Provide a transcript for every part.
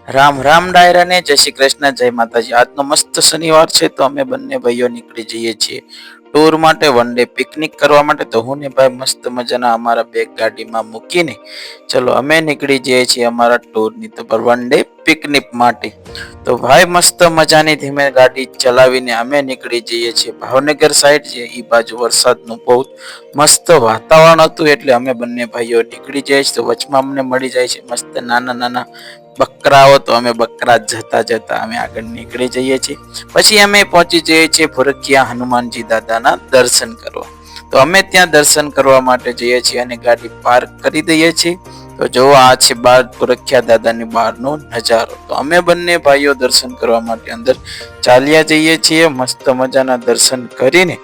રામ રામ ડાયરા ને જય શ્રી કૃષ્ણ, જય માતાજી। આજનો મસ્ત શનિવાર છે તો અમે બંને ભાઈઓ નીકળી જઈએ છીએ ટૂર માટે, વન ડે પિકનિક કરવા માટે। તો હું ને ભાઈ મસ્ત મજાના અમારા બેગ ગાડીમાં મૂકીને ચલો અમે નીકળી જઈએ છીએ અમારા ટૂરની તો વન ડે પિકનિક માટે। તો ભાઈ મસ્ત મજાની ધીમે ગાડી ચલાવીને અમે નીકળી જઈએ છીએ ભાવનગર સાઈડ છે। એ બાજુ વરસાદનું બહુ મસ્ત વાતાવરણ હતું એટલે અમે બંને ભાઈઓ નીકળી જઈએ છીએ। તો વચમાં અમને મળી જાય છે મસ્ત નાના નાના બકરાઓ, તો અમે બકરા જતા જતા અમે આગળ નીકળી જઈએ છીએ। પછી અમે પહોંચી જઈએ છીએ ભૂરખિયા હનુમાનજી દાદાના દર્શન કરવા। તો અમે ત્યાં દર્શન કરવા માટે જઈએ છીએ અને ગાડી પાર્ક કરી દઈએ છીએ। તો જો આ છે બાર ભૂરખિયા દાદાની બહારનો નજારો। તો અમે બંને ભાઈઓ દર્શન કરવા માટે અંદર ચાલ્યા જઈએ છીએ। મસ્ત મજાના દર્શન કરીને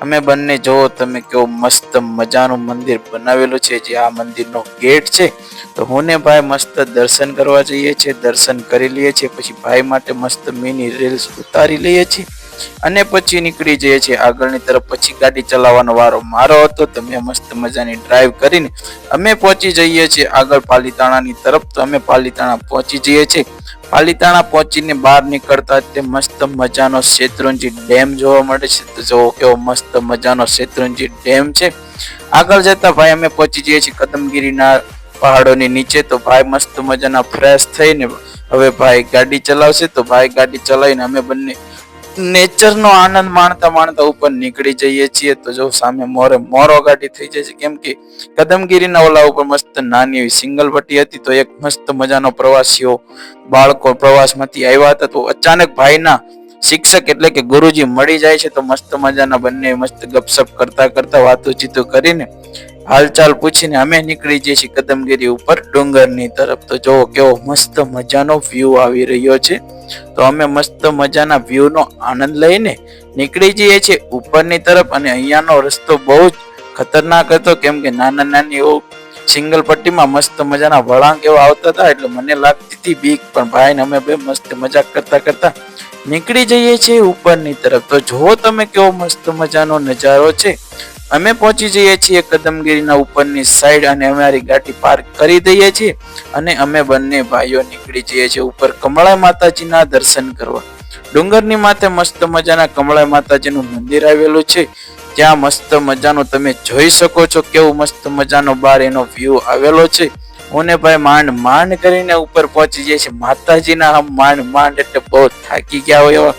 અમે બંને જો તમે કેવો મસ્ત મજાનું મંદિર બનાવેલું છે, જે આ મંદિરનો ગેટ છે। તો હું ને ભાઈ મસ્ત દર્શન કરવા જઈએ છીએ, દર્શન કરી લઈએ છીએ। પછી ભાઈ માટે મસ્ત મિની રીલ્સ ઉતારી લઈએ છીએ અને પછી નીકળી જઈએ છીએ આગળની તરફ। પછી ગાડી ચલાવવાનો વારો મારો હતો તો મેં મસ્ત મજાની ડ્રાઈવ કરીને અમે પહોંચી જઈએ છીએ આગળ પાલીતાણાની તરફ। તો અમે પાલીતાણા પહોંચી જઈએ છીએ। પાલીતાણા પહોંચીને બહાર નીકળતા તે મસ્ત મજાનો શેત્રુંજી ડેમ જોવા મળે છે। તો જો કેવો મસ્ત મજાનો શેત્રુંજી ડેમ છે। આગળ જતા ભાઈ અમે પહોંચી જઈએ છીએ કદમગીરીના પહાડોની નીચે। તો ભાઈ મસ્ત મજાના ફ્રેશ થઈને હવે ભાઈ ગાડી ચલાવશે। તો ભાઈ ગાડી ચલાવીને અમે બંને નેચરનો આનંદ માણતા માણતા ઉપર નીકળી જઈએ છીએ। તો જો સામે મોરે મોરો ગાડી થઈ જાય છે, કેમ કે કદમગીરીના ઓલા ઉપર મસ્ત નાની એવી સિંગલ પટ્ટી હતી। તો એક મસ્ત મજાનો પ્રવાસીઓ બાળકો પ્રવાસમાંથી આવ્યા હતા। તો અચાનક ભાઈના શિક્ષક એટલે કે ગુરુજી મળી જાય છે। તો મસ્ત મજાના બંને મસ્ત ગપસપ કરતા કરતા વાતોચીતો કરીને હાલચાલ પૂછીને અમે નીકળી જઈએ છીએ કદમગીરી ઉપર ડુંગરની તરફ। તો જો કેવો મસ્ત મજાનો વ્યૂ આવી રહ્યો છે। તો અમે મસ્ત મજાના વ્યૂનો આનંદ લઈને નીકળી જઈએ છીએ ઉપરની તરફ। અને અહીંયાનો રસ્તો બહુ જ ખતરનાક હતો, કેમ કે નાના નાની એવું સિંગલ પટ્ટીમાં મસ્ત મજાના વળાંક એવા આવતા હતા, એટલે મને લાગતી હતી બીક, પણ ભાઈને અમે બે મસ્ત મજાક કરતા કરતા નીકળી જઈએ છીએ ઉપરની તરફ। તો જુઓ તમે કેવો મસ્ત મજાનો નજારો છે। અમે પહોંચી જઈએ છીએ કદમગીરીના ઉપરની સાઈડ અને અમારી ગાડી પાર્ક કરી દઈએ છીએ અને અમે બંને ભાઈઓ નીકળી જઈએ છીએ ઉપર કમળા માતાજીના દર્શન કરવા। ડુંગરની માથે મસ્ત મજાના કમળા માતાજીનું મંદિર આવેલું છે, જ્યાં મસ્ત મજાનું તમે જોઈ શકો છો કેવું મસ્ત મજાનો બહાર એનો વ્યૂ આવેલો છે। હું ને ભાઈ માંડ માંડ કરીને ઉપર પહોંચી જઈએ છીએ માતાજીના હમ માંડ માંડ એટલે બહુ થાકી ગયા હોય એવા।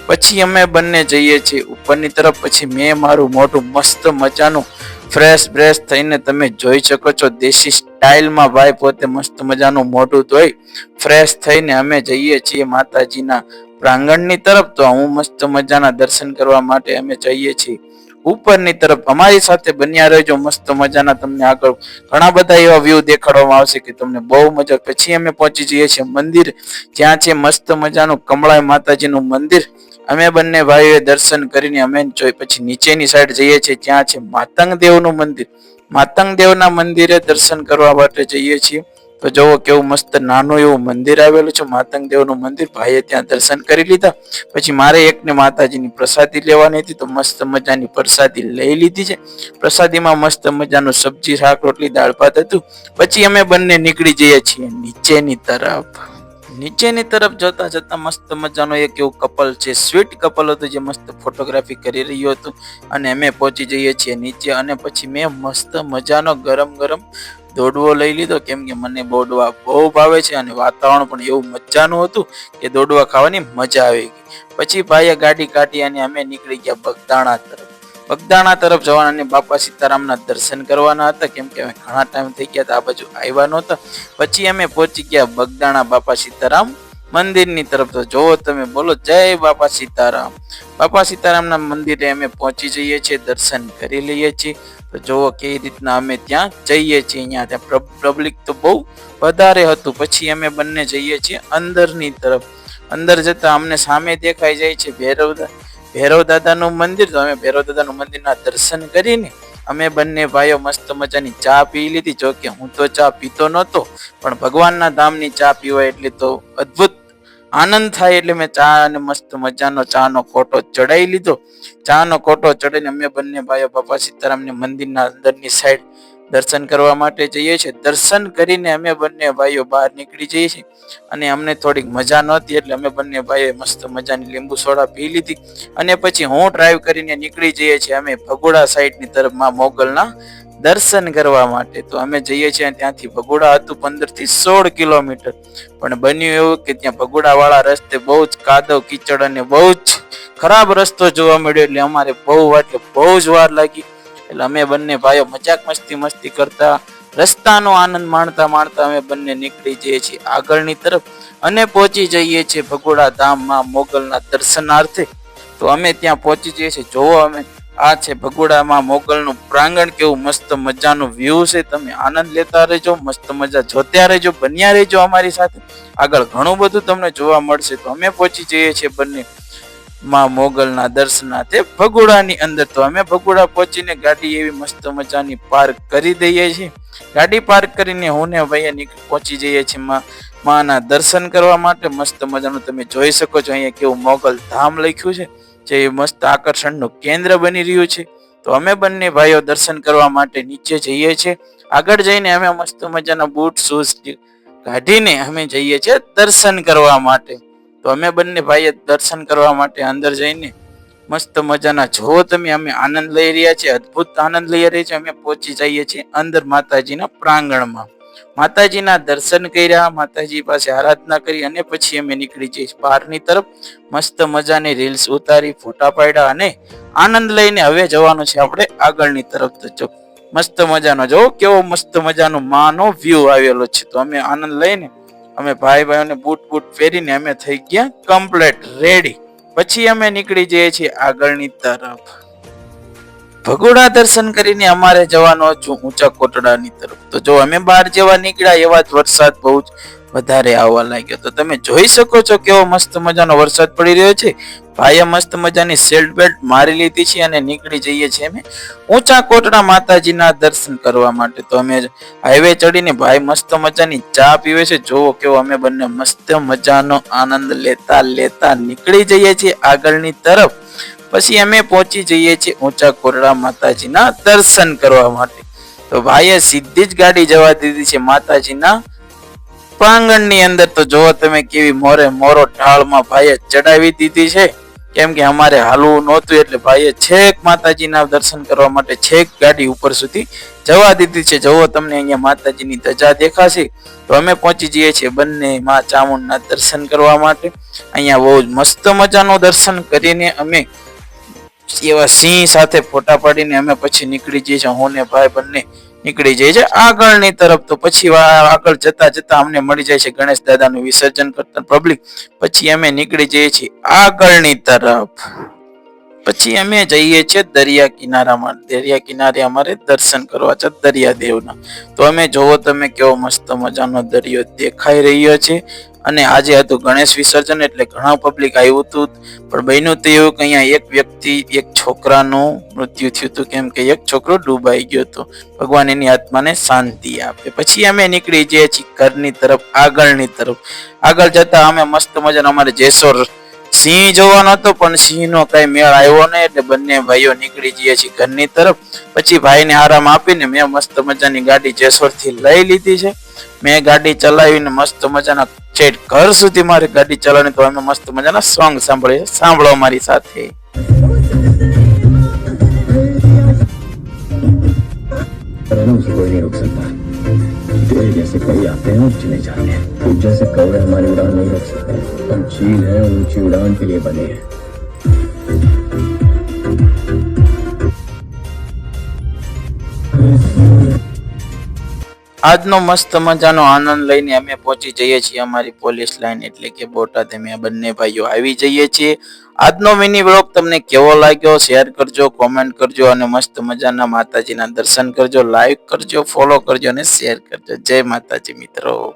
પછી અમે બંને જઈએ છીએ ઉપરની તરફ। પછી મેં મારું મોઢું મસ્ત મજાનું ફ્રેશ બ્રેશ થઈને તમે જોઈ શકો છો દેશી સ્ટાઇલમાં ભાઈ પોતે મસ્ત મજાનું મોઢું ધોઈ ફ્રેશ થઈને અમે જઈએ છીએ માતાજીના પ્રાંગણની તરફ। તો હું મસ્ત મજાના દર્શન કરવા માટે અમે જઈએ છીએ ઉપરની તરફ। અમારી સાથે બન્યા રહેજો, મસ્ત મજાના તમને આગળ ઘણા બધા એવા વ્યૂ દેખાડવામાં આવશે કે તમને બહુ મજા। પછી અમે પહોંચી જઈએ છીએ મંદિર, જ્યાં છે મસ્ત મજાનું કમળા માતાજીનું મંદિર। અમે બંને ભાઈઓએ દર્શન કરીને અમે જોઈ પછી નીચેની સાઈડ જઈએ છીએ, જ્યાં છે માતંગ દેવનું મંદિર। માતંગ દેવના મંદિરે દર્શન કરવા માટે જઈએ છીએ। તો જોવો કેવું મસ્ત નાનું એવું મંદિર આવેલું છે માતંગ દેવનું મંદિર। ભાઈએ ત્યાં દર્શન કરી લીધા। પછી મારે એકને માતાજીની પ્રસાદી લેવાની હતી, તો મસ્ત મજાની પ્રસાદી લઈ લીધી છે। પ્રસાદીમાં મસ્ત મજાનું સબ્જી શાક રોટલી દાળ ભાત હતું। પછી અમે બંને નીકળી જઈએ છીએ નીચેની તરફ। નીચેની તરફ જતા જતા મસ્ત મજાનો એક એવું કપલ છે, સ્વીટ કપલ હતું, જે મસ્ત ફોટોગ્રાફી કરી રહ્યું હતું। અને અમે પહોંચી જઈએ છીએ નીચે અને પછી મેં મસ્ત મજાનો ગરમ ગરમ દોડવો લઈ લીધો, કેમ કે મને દોડવા બહુ ભાવે છે અને વાતાવરણ પણ એવું મજાનું હતું કે દોડવા ખાવાની મજા આવી ગઈ। પછી ભાઈએ ગાડી કાઢી અને અમે નીકળી ગયા બગદાણા તરફ। બગદાણા તરફ જવાના અને બાપા સીતારામના દર્શન કરવાના હતા, કેમ કે અમે ઘણા ટાઈમ થઈ ગયા હતા આ બાજુ આવ્યા નહોતા। પછી અમે પહોંચી ગયા બગદાણા બાપા સીતારામ મંદિરની તરફ। તો જોવો તમે બોલો જય બાપા સીતારામ। બાપા સીતારામના મંદિરે અમે પહોંચી જઈએ છીએ, દર્શન કરી લઈએ છીએ। તો જોવો કેવી રીતના અમે ત્યાં જઈએ છીએ, અહીંયા ત્યાં પબ્લિક તો બહુ વધારે હતું। પછી અમે બંને જઈએ છીએ અંદરની તરફ। અંદર જતા અમને સામે દેખાઈ જાય છે ભૈરવ દાદાનું મંદિર। તો અમે ભૈરવ દાદાનું મંદિરના દર્શન કરીને અમે બંને ભાઈઓ મસ્ત મજાની ચા પી લીધી। જો કે હું તો ચા પીતો નહોતો, પણ ભગવાનના ધામની ચા પીવાય એટલે તો અદ્ભુત આનંદ થાય, એટલે મેં ચા અને મસ્ત મજાનો ચાનો કોટો ચડાવી લીધો। ચાનો કોટો ચડાવીને અમે બંને ભાઈઓ બાપા સીતારામને મંદિરના અંદરની સાઈડ દર્શન કરવા માટે જઈએ છીએ। દર્શન કરીને અમે બંને ભાઈઓ બહાર નીકળી જઈએ છીએ અને અમને થોડીક મજા નહોતી એટલે અમે બંને ભાઈઓએ મસ્ત મજાની લીંબુ સોડા પી લીધી અને પછી હું ડ્રાઈવ કરીને નીકળી જઈએ છીએ અમે ભગોડા સાઈડની તરફ માં મોગલના દર્શન કરવા માટે। તો અમે જઈએ છીએ ત્યાંથી ભગોડા હતું 15 થી 16 કિલોમીટર, પણ બન્યું એવું કે ત્યાં ભગોડા વાળા રસ્તે બહુ જ કાદવ કીચડ અને બહુ જ ખરાબ રસ્તો જોવા મળ્યો એટલે અમારે બહુ જ વાર લાગી। એટલે અમે બંને ભાઈઓ મજાક મસ્તી કરતા રસ્તાનો આનંદ માણતા અમે બંને નીકળી જઈએ છીએ આગળની તરફ અને પહોંચી જઈએ છીએ ભગોડા ધામમાં મોગલના દર્શનાર્થે। તો અમે ત્યાં પહોંચી જઈએ છીએ। જોવો અમે આ છે ભગોડામાં મોગલનું પ્રાંગણ, કેવું મસ્ત મજાનું વ્યૂ છે। તમે આનંદ લેતા રહેજો, મસ્ત મજા જોતા રહેજો, બન્યા રહેજો અમારી સાથે, આગળ ઘણું બધું તમને જોવા મળશે। તો અમે પહોંચી જઈએ છીએ બંને માં મોગલના દર્શનાર્થે ભગોડાની અંદર। તો અમે ભગોડા પહોંચીને ગાડી એવી મસ્ત મજાની પાર્ક કરી દઈએ છીએ। ગાડી પાર્ક કરીને હું ને ભાઈ પહોંચી જઈએ છીએ માના દર્શન કરવા માટે। મસ્ત મજાનું તમે જોઈ શકો છો અહીંયા કેવું મોગલ ધામ લખ્યું છે, જે મસ્ત આકર્ષણનું કેન્દ્ર બની રહ્યું છે। તો અમે બંને ભાઈઓ દર્શન કરવા માટે નીચે જઈએ છીએ। આગળ જઈને અમે મસ્ત મજાના બૂટ શૂઝ કાઢીને અમે જઈએ છીએ દર્શન કરવા માટે। તો અમે બંને ભાઈએ દર્શન કરવા માટે અંદર જઈને મસ્ત મજાના જો તમે અમે આનંદ લઈ રહ્યા છીએ, અદ્ભુત આનંદ લઈ રહ્યા છીએ। અમે પહોંચી જઈએ છીએ અંદર માતાજીના પ્રાંગણમાં, માતાજીના દર્શન કર્યા, માતાજી પાસે આરાધના કરી અને પછી અમે નીકળી જઈએ બહારની તરફ। મસ્ત મજાની રીલ્સ ઉતારી, ફોટા પાડ્યા અને આનંદ લઈને હવે જવાનું છે આપણે આગળની તરફ। તો જો મસ્ત મજાનો જો કેવો મસ્ત મજાનો માનો વ્યૂ આવેલો છે। તો અમે આનંદ લઈને અમે ભાઈઓને બૂટ પહેરીને અમે થઈ ગયા કમ્પ્લીટ રેડી। પછી અમે નીકળી જઈએ છીએ આગળની તરફ। ભગોડા દર્શન કરીને અમારે જવાનો છું ઊંચા કોટડાની તરફ। તો જો અમે બહાર જેવા નીકળ્યા એવા જ વરસાદ બહુ જ વધારે આવવા લાગ્યો। તો તમે જોઈ શકો છો કેવો મસ્ત મજાનો વરસાદ પડી રહ્યો છે। ભાઈએ મસ્ત મજાની સેલ્ટ બેલ્ટ મારી લીધી છે અને નીકળી જઈએ છીએ અમે ઊંચા કોટડા માતાજીના દર્શન કરવા માટે। તો અમે હાઈવે ચડીને ભાઈ મસ્ત મજાની ચા પીવે છે। જોવો કેવો અમે બંને મસ્ત મજાનો આનંદ લેતા નીકળી જઈએ છીએ આગળની તરફ। પછી અમે પહોંચી જઈએ છીએ ઊંચા કોટડા માતાજીના દર્શન કરવા માટે। તો ભાઈએ સીધી જ ગાડી જવા દીધી છે માતાજીના પ્રાંગણની અંદર। તો જો તમે કેવી મોરો ઢાળમાં ભાઈએ ચડાવી દીધી છે, કેમ કે અમારે હાલવું નહોતું એટલે ભાઈએ છેક માતાજીના દર્શન કરવા માટે છેક ગાડી ઉપર સુધી જવા દીધી છે। જોવો તમને અહીંયા માતાજીની ધજા દેખાશે। તો અમે પહોંચી જઈએ છીએ બંને માં ચામુંડના દર્શન કરવા માટે। અહીંયા બહુ મસ્ત મજાનું દર્શન કરીને અમે એવા સિંહ સાથે ફોટા પાડીને અમે પછી નીકળી જઈએ છીએ, હું ને ભાઈ બંને નીકળી જાય છે આગળની તરફ। તો પછી આગળ જતા અમને મળી જાય છે ગણેશ દાદાનું વિસર્જન કરતા પબ્લિક। પછી અમે નીકળી જઈએ છીએ આગળની તરફ। પછી અમે જઈએ છીએ દરિયા કિનારામાં। દરિયા કિનારે અમારે દર્શન કરવા છે દરિયાદેવના। તો અમે જોવો તમે કેવો મસ્ત મજાનો દરિયો દેખાઈ રહ્યો છે। અને આજે હતું ગણેશ વિસર્જન એટલે ઘણા પબ્લિક આવ્યું હતું, પણ બન્યું તો એવું કે અહીંયા એક છોકરાનું મૃત્યુ થયું હતું, કેમ કે એક છોકરો ડૂબાઈ ગયો હતો। ભગવાન એની આત્માને શાંતિ આપે। પછી અમે નીકળી જઈએ છીએ ઘરની તરફ આગળની તરફ। આગળ જતા અમે મસ્ત મજાનો અમારે જેસોર સિંહ જોવાનો હતો, પણ સિંહનો કઈ મેળ આવ્યો નહીં એટલે બંને ભાઈઓ નીકળી જઈએ છીએ ઘરની તરફ। પછી ભાઈને આરામ આપીને મેં મસ્ત મજાની ગાડી જેસોરથી લઈ લીધી છે। મેં ગાડી ચલાવીને મસ્ત મજાના છેક ઘર સુધી મારી ગાડી ચલાવીને તો અમે મસ્ત મજાના સોંગ સાંભળો મારી સાથે। उसे कोई नहीं रोक सकता। तेरे जैसे कई आते हैं और चले जाते हैं। तुझ जैसे कौवे हमारी उड़ान नहीं रोक सकते। हम चील हैं, ऊंची उड़ान के लिए बने हैं। આજનો મસ્ત મજાનો આનંદ લઈને અમે પહોંચી જઈએ છીએ અમારી પોલીસ લાઈન એટલે કે બોટાદ। અમે બંને ભાઈઓ આવી જઈએ છીએ। આજનો મિની વ્લોગ તમને કેવો લાગ્યો શેર કરજો, કોમેન્ટ કરજો અને મસ્ત મજાના માતાજીના દર્શન કરજો, લાઈક કરજો, ફોલો કરજો અને શેર કરજો। જય માતાજી મિત્રો।